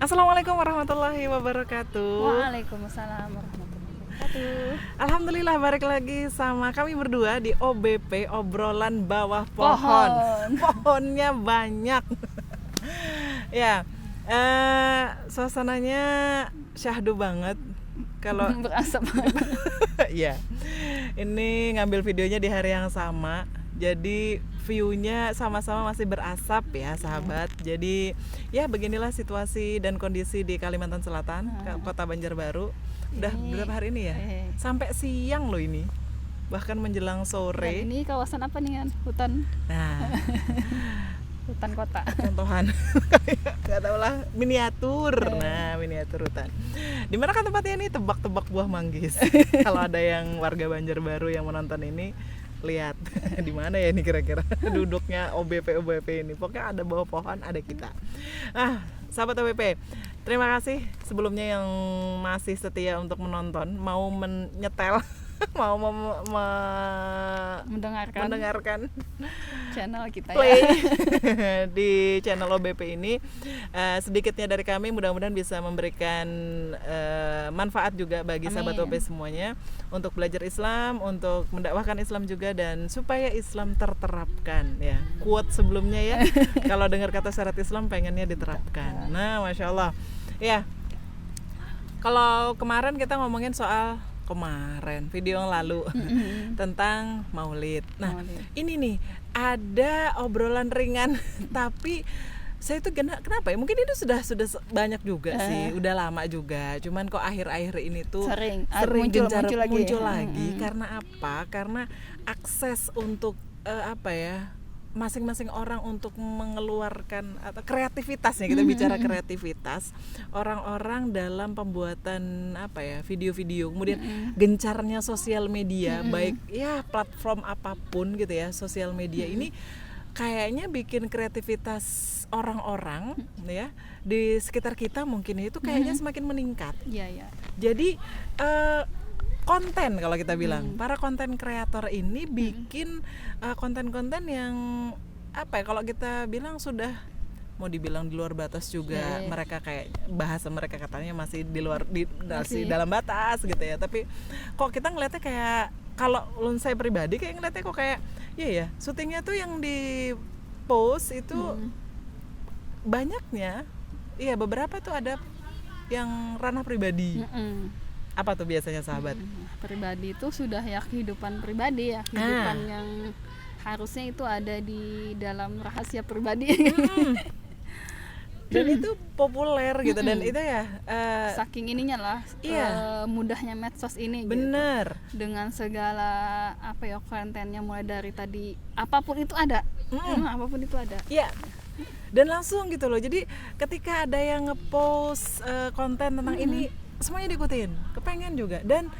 Assalamualaikum warahmatullahi wabarakatuh. Waalaikumsalam warahmatullahi wabarakatuh. Alhamdulillah balik lagi sama kami berdua di OBP, obrolan bawah pohon. Pohon. Pohonnya banyak. Ya, suasananya syahdu banget. Kalau Berasap. ya, ini ngambil videonya di hari yang sama. Jadi view-nya sama-sama masih berasap ya sahabat. Jadi ya beginilah situasi dan kondisi di Kalimantan Selatan, Kota Banjarbaru. Udah berapa hari ini ya? Sampai siang loh ini. Bahkan menjelang sore. Dan ini kawasan apa nih kan? Hutan. Nah, Hutan kota. contohan. Gak tau lah, miniatur. Nah, miniatur hutan. Di mana kan tempatnya ini? Tebak-tebak buah manggis. Kalau ada yang warga Banjarbaru yang menonton ini, lihat di mana ya ini kira-kira duduknya OBP ini. Pokoknya ada bawah pohon, ada kita. Sahabat OBP, terima kasih sebelumnya yang masih setia untuk menonton, mau menyetel, mau mendengarkan Channel kita play ya. di channel OBP ini. Sedikitnya dari kami mudah-mudahan bisa memberikan manfaat juga bagi sahabat OBP semuanya untuk belajar Islam, untuk mendakwahkan Islam juga, dan supaya Islam terterapkan ya. Quote sebelumnya ya, kalau dengar kata syarat Islam pengennya diterapkan. Nah, Masya Allah ya. Kalau kemarin kita ngomongin soal video yang lalu tentang maulid. Nah, ini nih ada obrolan ringan tapi saya itu kenapa ya? Mungkin itu sudah banyak juga sih, udah lama juga. Cuman kok akhir-akhir ini tuh sering muncul lagi. Karena apa? Karena akses untuk masing-masing orang untuk mengeluarkan atau kreativitasnya, kita bicara kreativitas orang-orang dalam pembuatan video-video, kemudian gencarnya sosial media, baik ya platform apapun gitu ya, sosial media ini kayaknya bikin kreativitas orang-orang ya di sekitar kita mungkin itu kayaknya semakin meningkat. Iya. Jadi konten, kalau kita bilang para konten kreator ini bikin konten-konten yang kalau kita bilang sudah mau dibilang di luar batas juga. Mereka kayak bahasa mereka katanya masih masih dalam batas gitu ya, tapi kok kita ngeliatnya kayak, kalau saya pribadi kayak ngeliatnya kok kayak ya syutingnya tuh yang di post itu banyaknya beberapa tuh ada yang ranah pribadi. Apa tuh biasanya sahabat? Pribadi itu sudah ya kehidupan pribadi ya, kehidupan yang harusnya itu ada di dalam rahasia pribadi. Dan itu populer gitu, dan itu ya saking ininya lah, mudahnya medsos ini. Bener. Gitu. Dengan segala kontennya, mulai dari tadi apapun itu ada. Apapun itu ada. Iya. Dan langsung gitu loh. Jadi ketika ada yang ngepost konten tentang ini, semuanya diikutin, kepengen juga, dan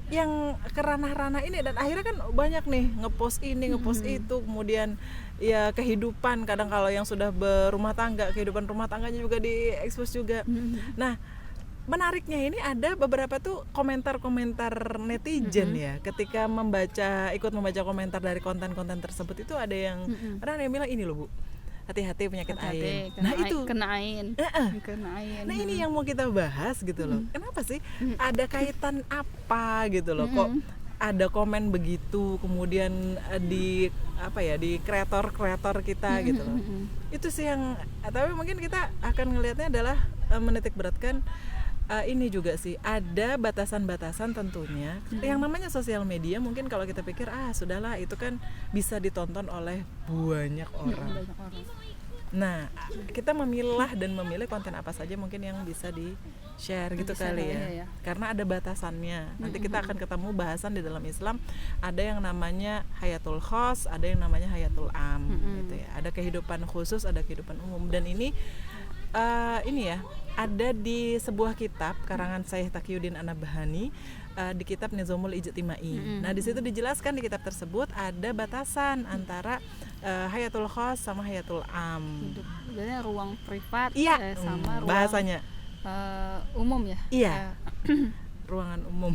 yang ke ranah-ranah ini, dan akhirnya kan banyak nih ngepost ini, ngepost itu, kemudian ya kehidupan, kadang kalau yang sudah berumah tangga, kehidupan rumah tangganya juga diekspos juga. Nah, menariknya ini ada beberapa tuh komentar-komentar netizen ya, ketika ikut membaca komentar dari konten-konten tersebut, itu ada yang bilang ini loh Bu, hati-hati penyakit ain. Nah itu kena ain. Nah ini yang mau kita bahas gitu loh. Kenapa sih? Ada kaitan apa gitu loh? Kok ada komen begitu, kemudian di kreator kita gitu loh. Itu sih yang, tapi mungkin kita akan ngelihatnya adalah menitik beratkan ini juga sih, ada batasan-batasan tentunya. Yang namanya sosial media mungkin kalau kita pikir sudahlah itu kan bisa ditonton oleh banyak orang. Nah, kita memilah dan memilih konten apa saja mungkin yang bisa di-share gitu kali ya. Karena ada batasannya. Nanti kita akan ketemu bahasan di dalam Islam, ada yang namanya hayatul khos, ada yang namanya hayatul am gitu ya. Ada kehidupan khusus, ada kehidupan umum, dan ini ada di sebuah kitab karangan Syekh Taqiyuddin An-Nabhani, di kitab Nizamul Ijtimai. Nah, di situ dijelaskan di kitab tersebut ada batasan antara hayatul khos sama hayatul am. Sebenarnya ruang privat sama ruang bahasanya umum ya. Iya. ruangan umum.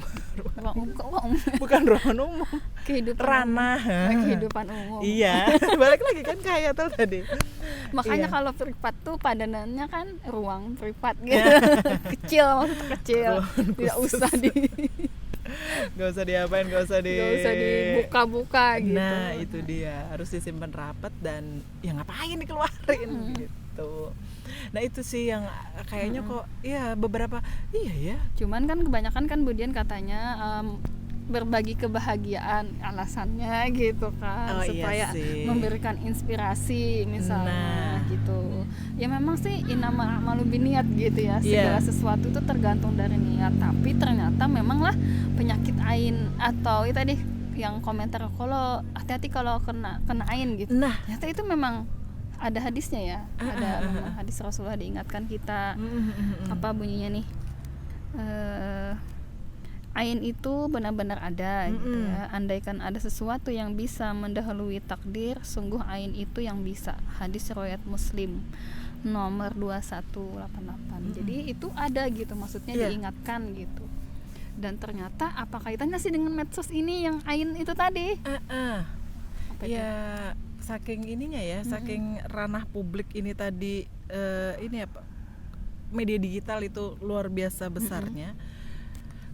Ruang umum. Bukan ruangan umum, Kehidupan ranah. kehidupan umum. Iya, balik lagi kan kayak tuh tadi. Makanya Iya. kalau privat tuh padanannya kan ruang privat gitu. Kecil, maksudnya kecil. Ruangan Tidak khusus. usah Gak usah diapain, gak usah dibuka-buka gitu. Nah itu dia, harus disimpan rapat dan ya ngapain dikeluarin gitu. Nah itu sih yang kayaknya kok ya beberapa iya ya. Cuman kan kebanyakan kan Budian katanya berbagi kebahagiaan alasannya gitu kan, Oh, iya supaya sih. memberikan inspirasi misalnya Nah. gitu. Ya memang sih innamal a'malu binniyat gitu ya. Segala Iya. sesuatu itu tergantung dari niat. Tapi ternyata memang lah penyakit ain atau itu tadi yang komentar kalau hati-hati kalau kena ain gitu. Nah, Ternyata itu memang ada hadisnya ya. Ada memang hadis Rasulullah diingatkan kita apa bunyinya nih, ain itu benar-benar ada gitu ya. Andaikan ada sesuatu yang bisa mendahului takdir, sungguh ain itu yang bisa. Hadis riwayat Muslim nomor 2188. Jadi itu ada gitu, maksudnya Iya. diingatkan gitu. Dan ternyata apa kaitannya sih dengan medsos ini yang ain itu tadi? Apa itu? ya saking ininya ya, saking ranah publik ini tadi, ini apa, media digital itu luar biasa besarnya.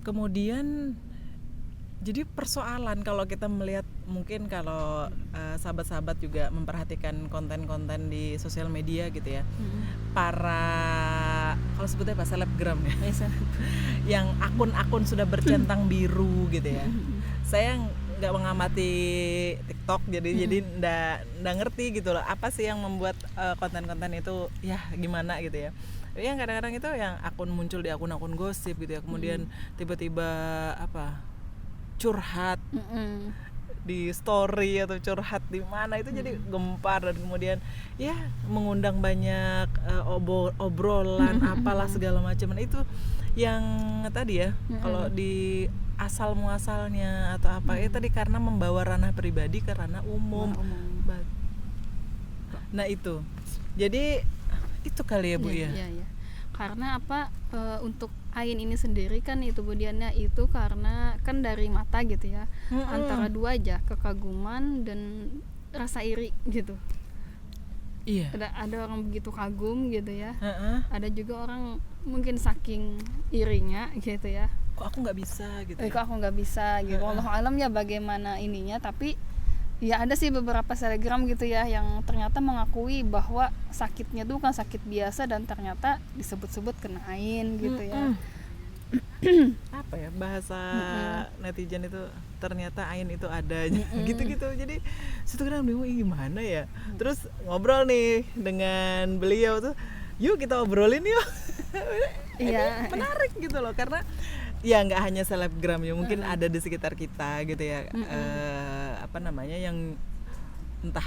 Kemudian jadi persoalan kalau kita melihat, mungkin kalau sahabat-sahabat juga memperhatikan konten-konten di sosial media gitu ya, para kalau sebutnya apa, selebgram ya, Biasa. yang akun-akun sudah bercentang biru gitu ya. Saya nggak mengamati TikTok, jadi nggak ngerti gitu loh apa sih yang membuat konten-konten itu ya gimana gitu ya. Yang kadang-kadang itu yang akun muncul di akun-akun gosip gitu ya, kemudian tiba-tiba apa, curhat di story atau curhat di mana, itu jadi gempar dan kemudian ya mengundang banyak obrolan apalah segala macam. Nah itu yang tadi ya, kalau di asal muasalnya atau apa ya tadi, karena membawa ranah pribadi ke ranah umum. Nah itu jadi itu kali ya Bu ya. Iya. Karena apa, untuk ain ini sendiri kan itu budiannya itu karena kan dari mata gitu ya, antara dua aja, kekaguman dan rasa iri gitu. Iya. Ada orang begitu kagum gitu ya, ada juga orang mungkin saking irinya gitu ya, Kok aku nggak bisa gitu. kok aku nggak bisa gitu. Wallahu alam ya bagaimana ininya, tapi ya ada sih beberapa selebgram gitu ya yang ternyata mengakui bahwa sakitnya tuh bukan sakit biasa dan ternyata disebut-sebut kena ain gitu ya. Apa ya bahasa netizen itu, ternyata ain itu ada gitu-gitu. Jadi situ kadang bingung ini gimana ya. Terus ngobrol nih dengan beliau tuh, yuk kita obrolin yuk. Iya. Menarik gitu loh, karena ya nggak hanya selebgram ya, mungkin ada di sekitar kita gitu ya, apa namanya, yang entah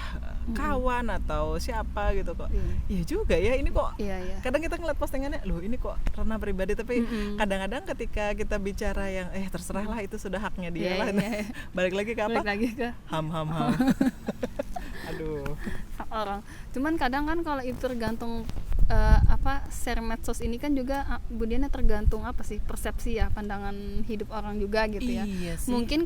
kawan atau siapa gitu kok. Iya juga ya, ini kok Iya. kadang kita ngeliat postingannya, loh ini kok ranah pribadi, tapi kadang-kadang ketika kita bicara yang terserah lah, itu sudah haknya dia lah. Iya. Balik lagi ke apa? Balik lagi ke Ham. Aduh. hak orang. Cuman kadang kan kalau itu tergantung share medsos ini kan juga budiannya tergantung apa sih, persepsi ya, pandangan hidup orang juga gitu ya. Iya sih. Mungkin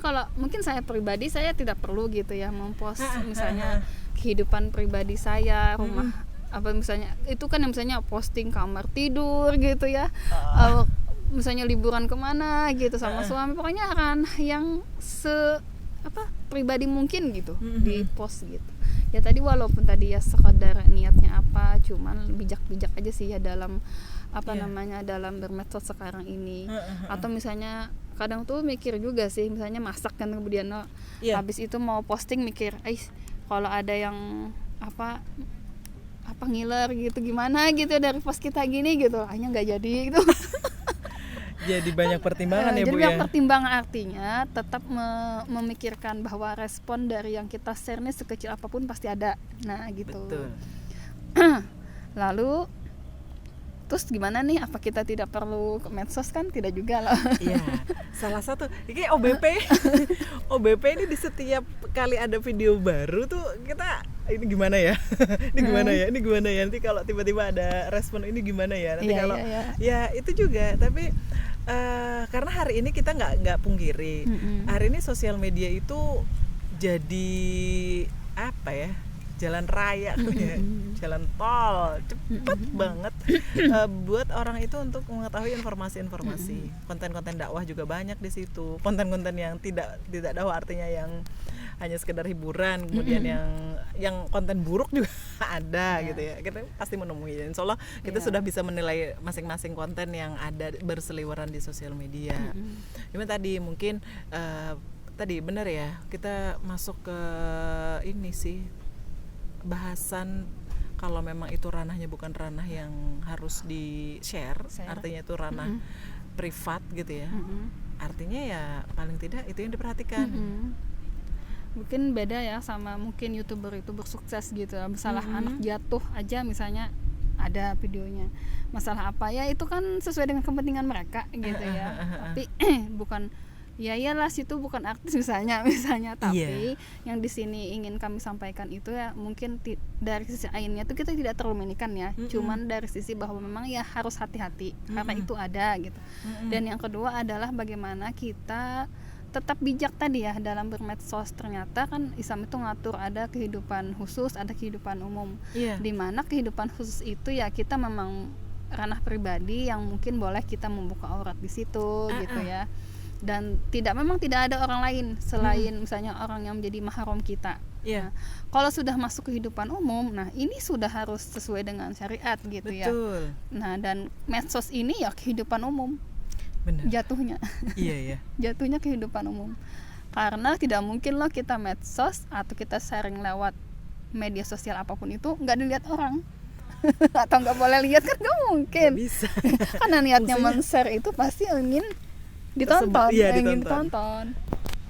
saya pribadi saya tidak perlu gitu ya mempost misalnya kehidupan pribadi saya, rumah apa misalnya, itu kan yang misalnya posting kamar tidur gitu ya, misalnya liburan kemana gitu sama suami, pokoknya ranah yang pribadi mungkin gitu di post gitu ya. Tadi walaupun tadi ya sekadar niatnya apa, cuman bijak-bijak aja sih ya dalam namanya, dalam bermedsos sekarang ini. Atau misalnya kadang tuh mikir juga sih, misalnya masak kan, kemudian habis itu mau posting mikir, kalau ada yang apa ngiler gitu gimana gitu dari post kita gini gitu, hanya nggak jadi gitu. Jadi banyak pertimbangan ya jadi Bu banyak ya. pertimbangan, artinya tetap memikirkan bahwa respon dari yang kita share nih sekecil apapun pasti ada. Nah gitu. Betul. Lalu terus gimana nih, apa kita tidak perlu ke medsos? Kan tidak juga loh. Iya, salah satu ini OBP ini di setiap kali ada video baru tuh kita ini gimana ya? Ini gimana ya? Nanti kalau tiba-tiba ada respon ini gimana ya? Nanti Iya, kalau iya. ya itu juga, tapi karena hari ini kita nggak pungkiri, hari ini sosial media itu jadi apa ya, jalan raya ya, jalan tol cepet banget buat orang itu untuk mengetahui informasi-informasi. Konten-konten dakwah juga banyak di situ, konten-konten yang tidak dakwah artinya yang hanya sekedar hiburan, kemudian yang konten buruk juga ada gitu ya. Kita pasti menemui. Insya Allah kita sudah bisa menilai masing-masing konten yang ada berseliweran di sosial media. Cuma tadi mungkin tadi benar ya, kita masuk ke ini sih, bahasan kalau memang itu ranahnya bukan ranah yang harus di-share, artinya itu ranah privat gitu ya. Artinya ya paling tidak itu yang diperhatikan. Mungkin beda ya sama mungkin YouTuber sukses gitu. Masalah anak jatuh aja misalnya ada videonya. Masalah apa ya itu kan sesuai dengan kepentingan mereka gitu ya. Tapi bukan ya iyalah situ bukan artis misalnya tapi yang di sini ingin kami sampaikan itu ya mungkin dari sisi ainnya tuh kita tidak terlalu menikan ya, cuman dari sisi bahwa memang ya harus hati-hati karena itu ada gitu. Dan yang kedua adalah bagaimana kita tetap bijak tadi ya dalam bermedsos. Ternyata kan Islam itu ngatur ada kehidupan khusus, ada kehidupan umum. Di mana kehidupan khusus itu ya kita memang ranah pribadi yang mungkin boleh kita membuka aurat di situ gitu ya. Dan memang tidak ada orang lain selain misalnya orang yang menjadi mahram kita. Nah, kalau sudah masuk kehidupan umum, nah ini sudah harus sesuai dengan syariat gitu. Betul. Ya. Nah, dan medsos ini ya kehidupan umum. Benar. Jatuhnya. Iya. Jatuhnya kehidupan umum. Karena tidak mungkin loh kita medsos atau kita sharing lewat media sosial apapun itu nggak dilihat orang. Atau nggak boleh lihat kan nggak mungkin. Gak bisa. Karena niatnya men-share itu pasti ingin ditonton, ingin ditonton.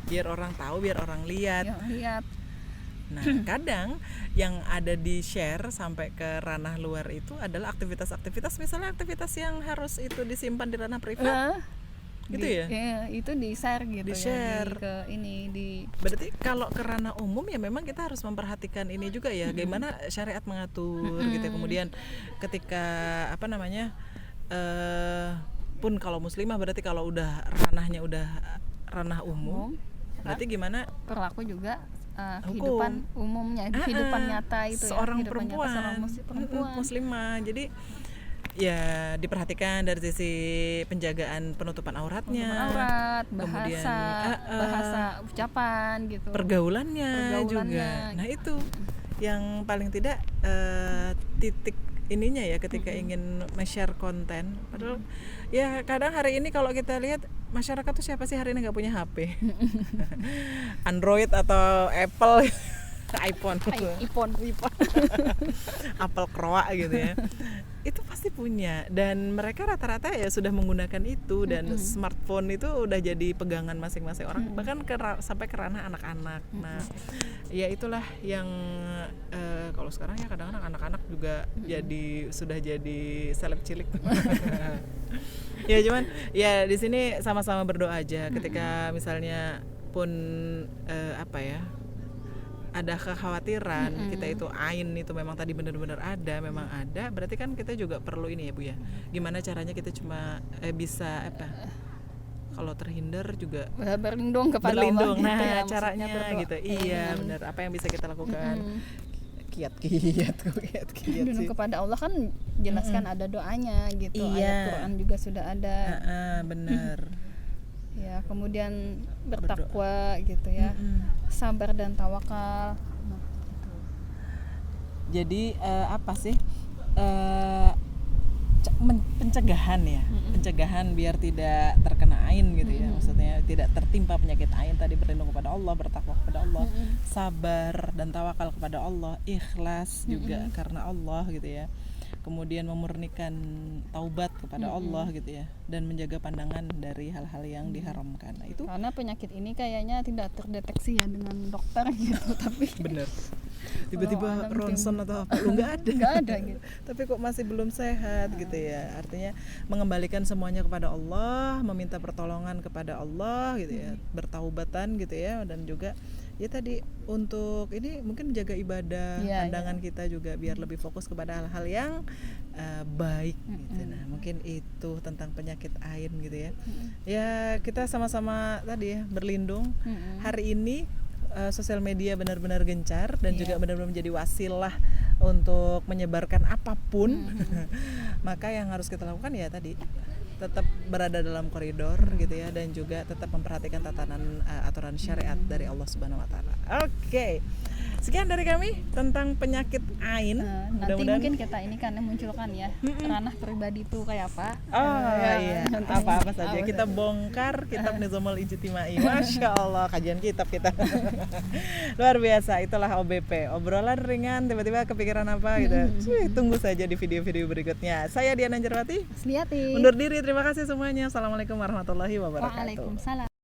Biar orang tahu, biar orang lihat. Lihat. Nah, kadang yang ada di share sampai ke ranah luar itu adalah aktivitas-aktivitas, misalnya aktivitas yang harus itu disimpan di ranah privat. Gitu ya? Itu di-share gitu di-share. Ya, Berarti kalau ke ranah umum ya memang kita harus memperhatikan ini juga ya, bagaimana syariat mengatur gitu. Kemudian ketika pun kalau muslimah berarti kalau udah ranahnya udah ranah umum, berarti gimana berlaku juga kehidupan umumnya, kehidupan nyata itu seorang ya, perempuan, perempuan muslimah. Jadi ya diperhatikan dari sisi penjagaan penutupan auratnya, kemudian bahasa ucapan gitu, pergaulannya juga. Nah itu yang paling tidak titik ininya ya ketika ingin share konten. Padahal ya kadang hari ini kalau kita lihat masyarakat tuh siapa sih hari ini nggak punya HP? Android atau Apple, iPhone. Apple Croa gitu ya. Itu pasti punya, dan mereka rata-rata ya sudah menggunakan itu, dan smartphone itu udah jadi pegangan masing-masing orang, bahkan sampai ke ranah anak-anak. Nah, ya itulah yang kalau sekarang ya kadang-kadang anak-anak juga sudah jadi seleb cilik. Ya cuman ya di sini sama-sama berdoa aja ketika misalnya pun ada kekhawatiran kita itu ain itu memang tadi benar-benar ada, memang ada, berarti kan kita juga perlu ini ya Bu ya, gimana caranya kita cuma bisa kalau terhindar juga berlindung kepada Allah. Nah gitu ya, caranya gitu. Iya benar, apa yang bisa kita lakukan? Kiat lindung kepada Allah kan jelaskan ada doanya gitu. Ayat Quran juga sudah ada. Benar. Ya, kemudian bertakwa gitu ya, sabar dan tawakal. Nah, gitu. Jadi apa sih pencegahan ya, pencegahan biar tidak terkena ain gitu ya, maksudnya tidak tertimpa penyakit ain tadi, berlindung kepada Allah, bertakwa kepada Allah, sabar dan tawakal kepada Allah, ikhlas juga karena Allah gitu ya. Kemudian memurnikan taubat kepada Allah gitu ya, dan menjaga pandangan dari hal-hal yang diharamkan. Nah, itu karena penyakit ini kayaknya tidak terdeteksi ya dengan dokter gitu, tapi benar. Tiba-tiba ronsen atau apa nggak ada gitu. Tapi kok masih belum sehat gitu ya. Artinya mengembalikan semuanya kepada Allah, meminta pertolongan kepada Allah gitu ya, bertaubatan gitu ya, dan juga ya tadi untuk ini mungkin menjaga ibadah, Iya, pandangan kita juga biar lebih fokus kepada hal-hal yang baik gitu. Nah, mungkin itu tentang penyakit ain gitu ya. Ya, kita sama-sama tadi ya berlindung. Hari ini sosial media benar-benar gencar dan juga benar-benar menjadi wasilah untuk menyebarkan apapun. Maka yang harus kita lakukan ya tadi tetap berada dalam koridor gitu ya, dan juga tetap memperhatikan tatanan aturan syariat dari Allah Subhanahu wa taala. Oke. Sekian dari kami tentang penyakit ain. Nanti mungkin kita ini kan munculkan ya ranah pribadi itu kayak apa. Iya. Apa-apa saja kita bongkar kitab Nizamul Ijtimai. Masya Allah, kajian kitab kita. Luar biasa, itulah OBP, obrolan ringan tiba-tiba kepikiran apa gitu. Tunggu saja di video-video berikutnya. Saya Diana Jerwati Asliati. undur diri, terima kasih semuanya. Assalamualaikum warahmatullahi wabarakatuh. Waalaikumsalam.